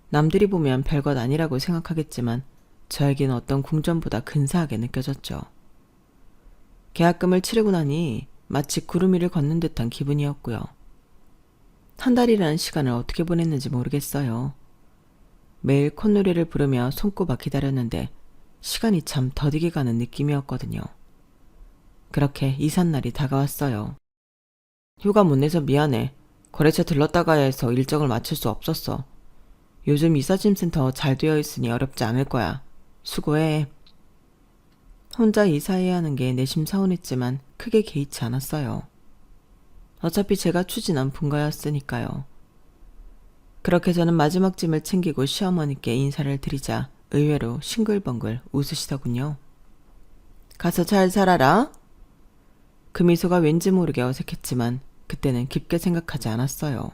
남들이 보면 별것 아니라고 생각하겠지만 저에겐 어떤 궁전보다 근사하게 느껴졌죠. 계약금을 치르고 나니 마치 구름 위를 걷는 듯한 기분이었고요. 한 달이라는 시간을 어떻게 보냈는지 모르겠어요. 매일 콧노래를 부르며 손꼽아 기다렸는데 시간이 참 더디게 가는 느낌이었거든요. 그렇게 이삿날이 다가왔어요. 휴가 못 내서 미안해. 거래처 들렀다 가야 해서 일정을 맞출 수 없었어. 요즘 이삿짐센터 잘 되어 있으니 어렵지 않을 거야. 수고해. 혼자 이사해야 하는 게 내심 서운했지만 크게 개의치 않았어요. 어차피 제가 추진한 분가였으니까요. 그렇게 저는 마지막 짐을 챙기고 시어머니께 인사를 드리자 의외로 싱글벙글 웃으시더군요. 가서 잘 살아라. 그 미소가 왠지 모르게 어색했지만 그때는 깊게 생각하지 않았어요.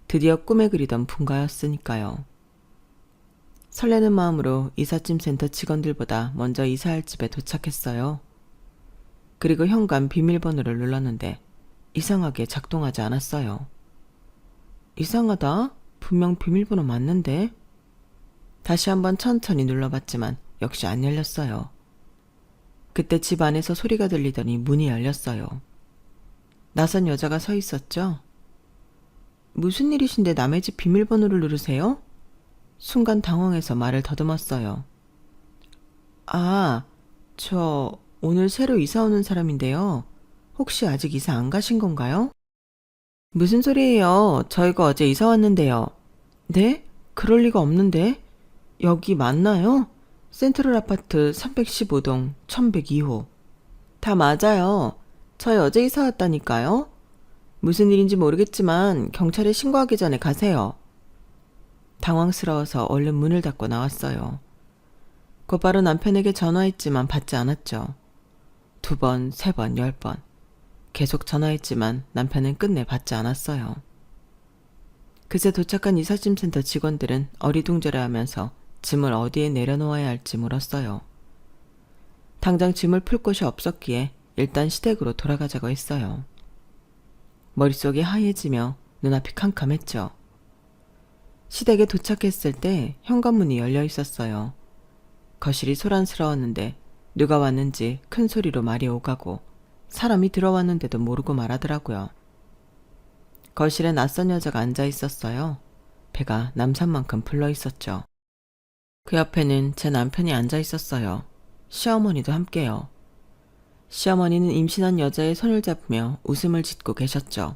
드디어 꿈에 그리던 분가였으니까요. 설레는 마음으로 이삿짐 센터 직원들보다 먼저 이사할 집에 도착했어요. 그리고 현관 비밀번호를 눌렀는데 이상하게 작동하지 않았어요. 이상하다? 분명 비밀번호 맞는데? 다시 한번 천천히 눌러봤지만 역시 안 열렸어요. 그때 집 안에서 소리가 들리더니 문이 열렸어요. 낯선 여자가 서 있었죠? 무슨 일이신데 남의 집 비밀번호를 누르세요? 순간 당황해서 말을 더듬었어요. 아, 저 오늘 새로 이사 오는 사람인데요. 혹시 아직 이사 안 가신 건가요? 무슨 소리예요? 저희가 어제 이사 왔는데요. 네? 그럴 리가 없는데. 여기 맞나요? 센트럴 아파트 315동 1102호. 다 맞아요. 저희 어제 이사 왔다니까요. 무슨 일인지 모르겠지만 경찰에 신고하기 전에 가세요. 당황스러워서 얼른 문을 닫고 나왔어요. 곧바로 남편에게 전화했지만 받지 않았죠. 2번, 3번, 10번. 계속 전화했지만 남편은 끝내 받지 않았어요. 그새 도착한 이삿짐센터 직원들은 어리둥절해하면서 짐을 어디에 내려놓아야 할지 물었어요. 당장 짐을 풀 곳이 없었기에 일단 시댁으로 돌아가자고 했어요. 머릿속이 하얘지며 눈앞이 캄캄했죠. 시댁에 도착했을 때 현관문이 열려 있었어요. 거실이 소란스러웠는데 누가 왔는지 큰 소리로 말이 오가고 사람이 들어왔는데도 모르고 말하더라고요. 거실에 낯선 여자가 앉아 있었어요. 배가 남산만큼 불러 있었죠. 그 옆에는 제 남편이 앉아 있었어요. 시어머니도 함께요. 시어머니는 임신한 여자의 손을 잡으며 웃음을 짓고 계셨죠.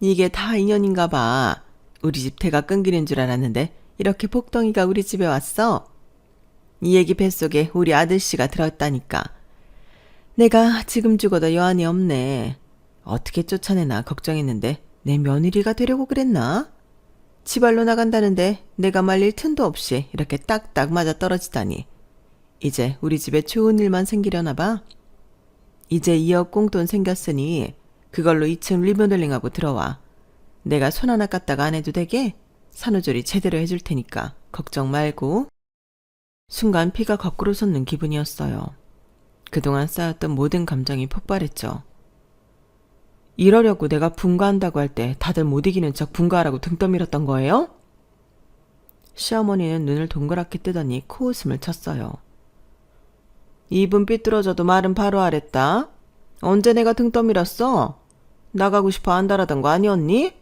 이게 다 인연인가 봐. 우리 집 대가 끊기는 줄 알았는데 이렇게 복덩이가 우리 집에 왔어. 이 얘기 뱃속에 우리 아들씨가 들었다니까. 내가 지금 죽어도 여한이 없네. 어떻게 쫓아내나 걱정했는데 내 며느리가 되려고 그랬나? 지발로 나간다는데 내가 말릴 틈도 없이 이렇게 딱딱 맞아 떨어지다니. 이제 우리 집에 좋은 일만 생기려나 봐. 이제 2억 꽁돈 생겼으니 그걸로 2층 리모델링하고 들어와. 내가 손 하나 깠다가 안 해도 되게 산후조리 제대로 해줄 테니까 걱정 말고. 순간 피가 거꾸로 솟는 기분이었어요. 그동안 쌓였던 모든 감정이 폭발했죠. 이러려고 내가 분가한다고 할 때 다들 못 이기는 척 분가하라고 등 떠밀었던 거예요? 시어머니는 눈을 동그랗게 뜨더니 코웃음을 쳤어요. 입은 삐뚤어져도 말은 바로 하랬다. 언제 내가 등 떠밀었어? 나가고 싶어 안달하던 거 아니었니?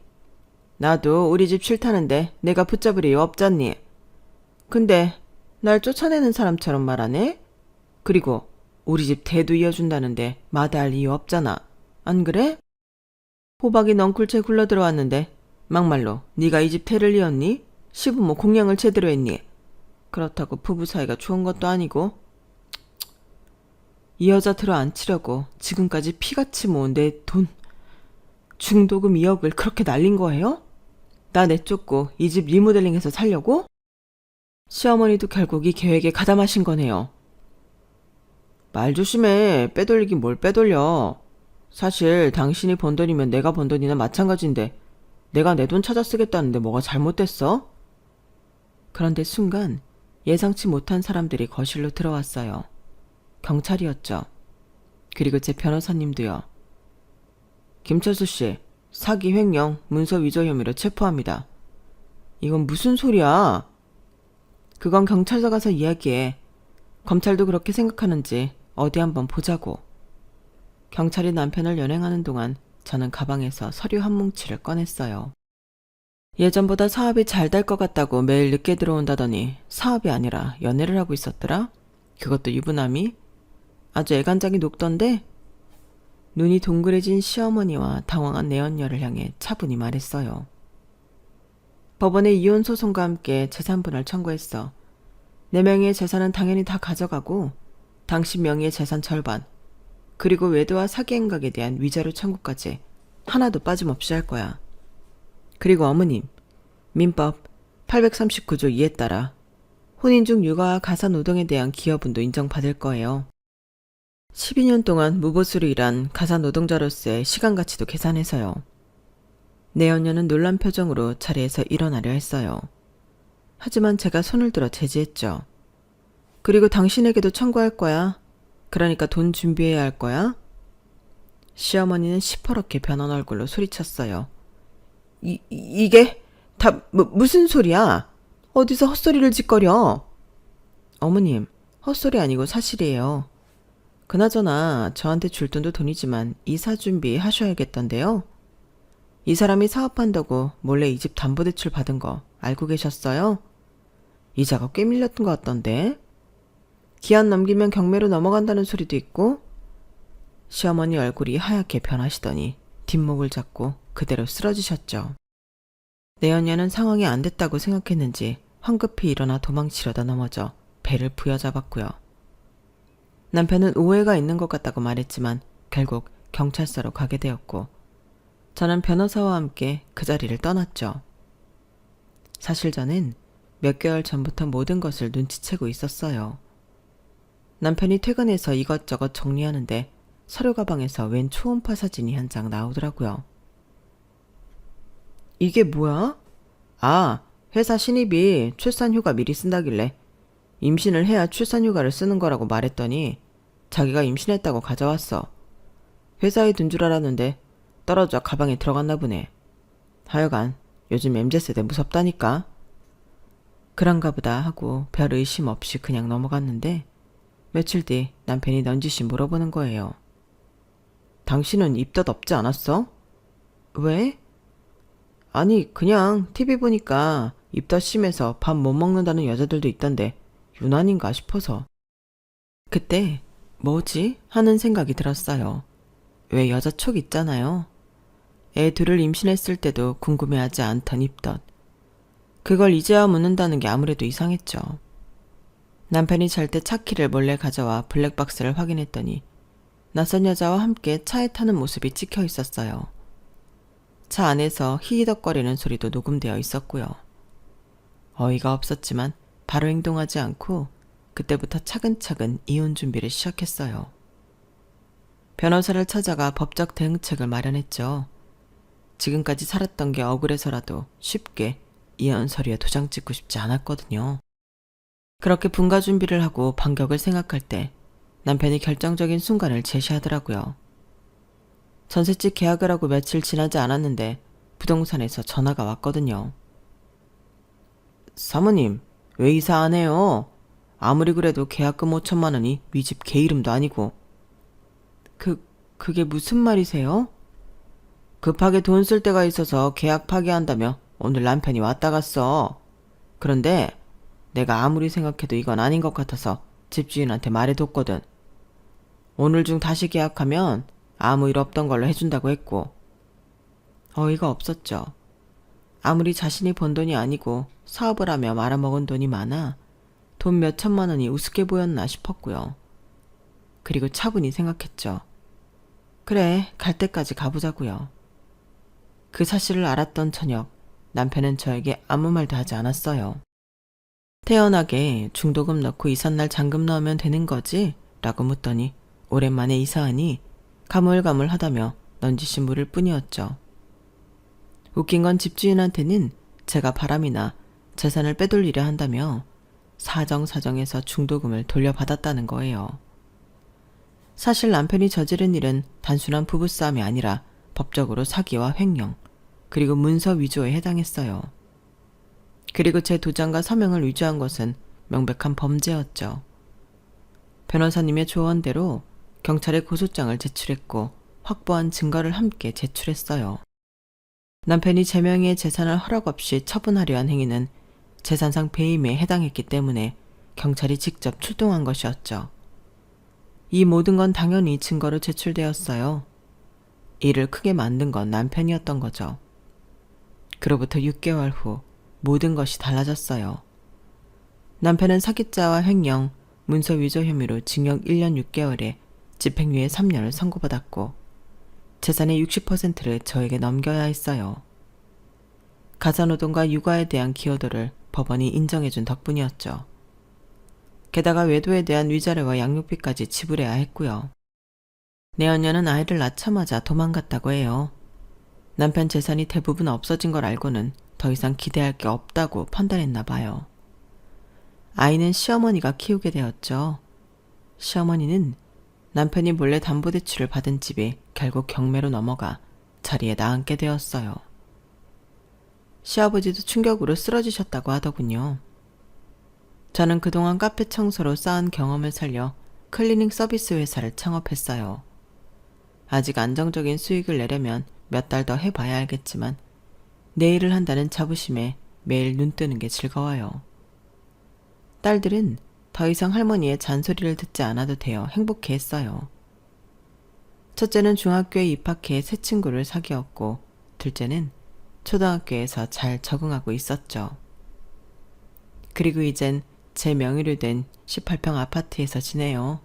나도 우리 집 싫다는데 내가 붙잡을 이유 없잖니. 근데 날 쫓아내는 사람처럼 말하네? 그리고 우리 집 대도 이어준다는데 마다할 이유 없잖아. 안 그래? 호박이 넝쿨채 굴러들어왔는데 막말로 네가 이 집 대를 이었니? 시부모 공양을 제대로 했니? 그렇다고 부부 사이가 좋은 것도 아니고. 이 여자 들어앉히려고 지금까지 피같이 모은 내 돈 중도금 2억을 그렇게 날린 거예요? 나 내쫓고 이 집 리모델링해서 살려고? 시어머니도 결국 이 계획에 가담하신 거네요. 말 조심해. 빼돌리긴 뭘 빼돌려. 사실 당신이 번 돈이면 내가 번 돈이나 마찬가지인데 내가 내 돈 찾아 쓰겠다는데 뭐가 잘못됐어? 그런데 순간 예상치 못한 사람들이 거실로 들어왔어요. 경찰이었죠. 그리고 제 변호사님도요. 김철수 씨, 사기 횡령, 문서 위조 혐의로 체포합니다. 이건 무슨 소리야? 그건 경찰서 가서 이야기해. 검찰도 그렇게 생각하는지 어디 한번 보자고. 경찰이 남편을 연행하는 동안 저는 가방에서 서류 한 뭉치를 꺼냈어요. 예전보다 사업이 잘 될 것 같다고 매일 늦게 들어온다더니 사업이 아니라 연애를 하고 있었더라? 그것도 유부남이? 아주 애간장이 녹던데? 눈이 동그래진 시어머니와 당황한 내언녀를 향해 차분히 말했어요. 법원에 이혼 소송과 함께 재산분할 청구했어. 내 명의의 재산은 당연히 다 가져가고 당신 명의의 재산 절반, 그리고 외도와 사기 행각에 대한 위자료 청구까지 하나도 빠짐없이 할 거야. 그리고 어머님, 민법 839조 2에 따라 혼인 중 육아와 가사노동에 대한 기여분도 인정받을 거예요. 12년 동안 무보수로 일한 가사노동자로서의 시간 가치도 계산해서요. 내연녀는 놀란 표정으로 자리에서 일어나려 했어요. 하지만 제가 손을 들어 제지했죠. 그리고 당신에게도 청구할 거야. 그러니까 돈 준비해야 할 거야. 시어머니는 시퍼렇게 변한 얼굴로 소리쳤어요. 이게 다 무슨 소리야? 어디서 헛소리를 짓거려? 어머님, 헛소리 아니고 사실이에요. 그나저나 저한테 줄 돈도 돈이지만 이사 준비 하셔야겠던데요. 이 사람이 사업한다고 몰래 이 집 담보대출 받은 거 알고 계셨어요? 이자가 꽤 밀렸던 것 같던데. 기한 넘기면 경매로 넘어간다는 소리도 있고. 시어머니 얼굴이 하얗게 변하시더니 뒷목을 잡고 그대로 쓰러지셨죠. 내연녀는 상황이 안 됐다고 생각했는지 황급히 일어나 도망치려다 넘어져 배를 부여잡았고요. 남편은 오해가 있는 것 같다고 말했지만 결국 경찰서로 가게 되었고 저는 변호사와 함께 그 자리를 떠났죠. 사실 저는 몇 개월 전부터 모든 것을 눈치채고 있었어요. 남편이 퇴근해서 이것저것 정리하는데 서류 가방에서 웬 초음파 사진이 한 장 나오더라고요. 이게 뭐야? 아, 회사 신입이 출산휴가 미리 쓴다길래 임신을 해야 출산휴가를 쓰는 거라고 말했더니 자기가 임신했다고 가져왔어. 회사에 둔 줄 알았는데 떨어져 가방에 들어갔나 보네. 하여간 요즘 MZ세대 무섭다니까. 그런가 보다 하고 별 의심 없이 그냥 넘어갔는데 며칠 뒤 남편이 넌지시 물어보는 거예요. 당신은 입덧 없지 않았어? 왜? 아니 그냥 TV 보니까 입덧 심해서 밥 못 먹는다는 여자들도 있던데 유난인가 싶어서. 그때 뭐지? 하는 생각이 들었어요. 왜 여자 촉 있잖아요. 애 둘을 임신했을 때도 궁금해하지 않던 입덧. 그걸 이제야 묻는다는 게 아무래도 이상했죠. 남편이 잘 때 차키를 몰래 가져와 블랙박스를 확인했더니 낯선 여자와 함께 차에 타는 모습이 찍혀 있었어요. 차 안에서 히히덕거리는 소리도 녹음되어 있었고요. 어이가 없었지만 바로 행동하지 않고 그때부터 차근차근 이혼 준비를 시작했어요. 변호사를 찾아가 법적 대응책을 마련했죠. 지금까지 살았던 게 억울해서라도 쉽게 이혼 서류에 도장 찍고 싶지 않았거든요. 그렇게 분가 준비를 하고 반격을 생각할 때 남편이 결정적인 순간을 제시하더라고요. 전셋집 계약을 하고 며칠 지나지 않았는데 부동산에서 전화가 왔거든요. 사모님, 왜 이사 안 해요? 아무리 그래도 계약금 5천만 원이 위 집 개 이름도 아니고. 그게 무슨 말이세요? 급하게 돈 쓸 데가 있어서 계약 파기한다며 오늘 남편이 왔다 갔어. 그런데 내가 아무리 생각해도 이건 아닌 것 같아서 집주인한테 말해뒀거든. 오늘 중 다시 계약하면 아무 일 없던 걸로 해준다고 했고. 어이가 없었죠. 아무리 자신이 번 돈이 아니고 사업을 하며 말아먹은 돈이 많아 돈 몇 천만 원이 우습게 보였나 싶었고요. 그리고 차분히 생각했죠. 그래, 갈 때까지 가보자고요. 그 사실을 알았던 저녁, 남편은 저에게 아무 말도 하지 않았어요. 태연하게 중도금 넣고 이삿날 잔금 넣으면 되는 거지 라고 묻더니 오랜만에 이사하니 가물가물하다며 넌지시 물을 뿐이었죠. 웃긴 건 집주인한테는 제가 바람이나 재산을 빼돌리려 한다며 사정사정해서 중도금을 돌려받았다는 거예요. 사실 남편이 저지른 일은 단순한 부부싸움이 아니라 법적으로 사기와 횡령, 그리고 문서 위조에 해당했어요. 그리고 제 도장과 서명을 위조한 것은 명백한 범죄였죠. 변호사님의 조언대로 경찰에 고소장을 제출했고 확보한 증거를 함께 제출했어요. 남편이 제 명의의 재산을 허락 없이 처분하려 한 행위는 재산상 배임에 해당했기 때문에 경찰이 직접 출동한 것이었죠. 이 모든 건 당연히 증거로 제출되었어요. 일을 크게 만든 건 남편이었던 거죠. 그로부터 6개월 후 모든 것이 달라졌어요. 남편은 사기죄와 횡령, 문서 위조 혐의로 징역 1년 6개월에 집행유예 3년을 선고받았고 재산의 60%를 저에게 넘겨야 했어요. 가사노동과 육아에 대한 기여도를 법원이 인정해준 덕분이었죠. 게다가 외도에 대한 위자료와 양육비까지 지불해야 했고요. 내연녀는 아이를 낳자마자 도망갔다고 해요. 남편 재산이 대부분 없어진 걸 알고는 더 이상 기대할 게 없다고 판단했나 봐요. 아이는 시어머니가 키우게 되었죠. 시어머니는 남편이 몰래 담보대출을 받은 집이 결국 경매로 넘어가 자리에 나앉게 되었어요. 시아버지도 충격으로 쓰러지셨다고 하더군요. 저는 그동안 카페 청소로 쌓은 경험을 살려 클리닝 서비스 회사를 창업했어요. 아직 안정적인 수익을 내려면 몇 달 더 해봐야 알겠지만 내 일을 한다는 자부심에 매일 눈 뜨는 게 즐거워요. 딸들은 더 이상 할머니의 잔소리를 듣지 않아도 되어 행복해했어요. 첫째는 중학교에 입학해 새 친구를 사귀었고 둘째는 초등학교에서 잘 적응하고 있었죠. 그리고 이젠 제 명의로 된 18평 아파트에서 지내요.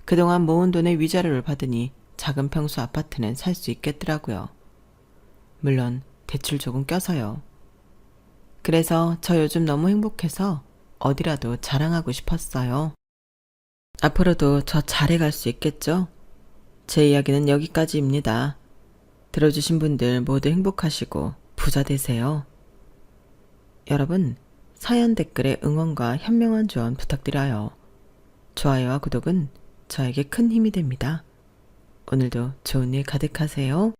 그동안 모은 돈의 위자료를 받으니 작은 평수 아파트는 살 수 있겠더라고요. 물론 대출 조금 껴서요. 그래서 저 요즘 너무 행복해서 어디라도 자랑하고 싶었어요. 앞으로도 저 잘해갈 수 있겠죠? 제 이야기는 여기까지입니다. 들어주신 분들 모두 행복하시고 부자 되세요. 여러분, 사연 댓글에 응원과 현명한 조언 부탁드려요. 좋아요와 구독은 저에게 큰 힘이 됩니다. 오늘도 좋은 일 가득하세요.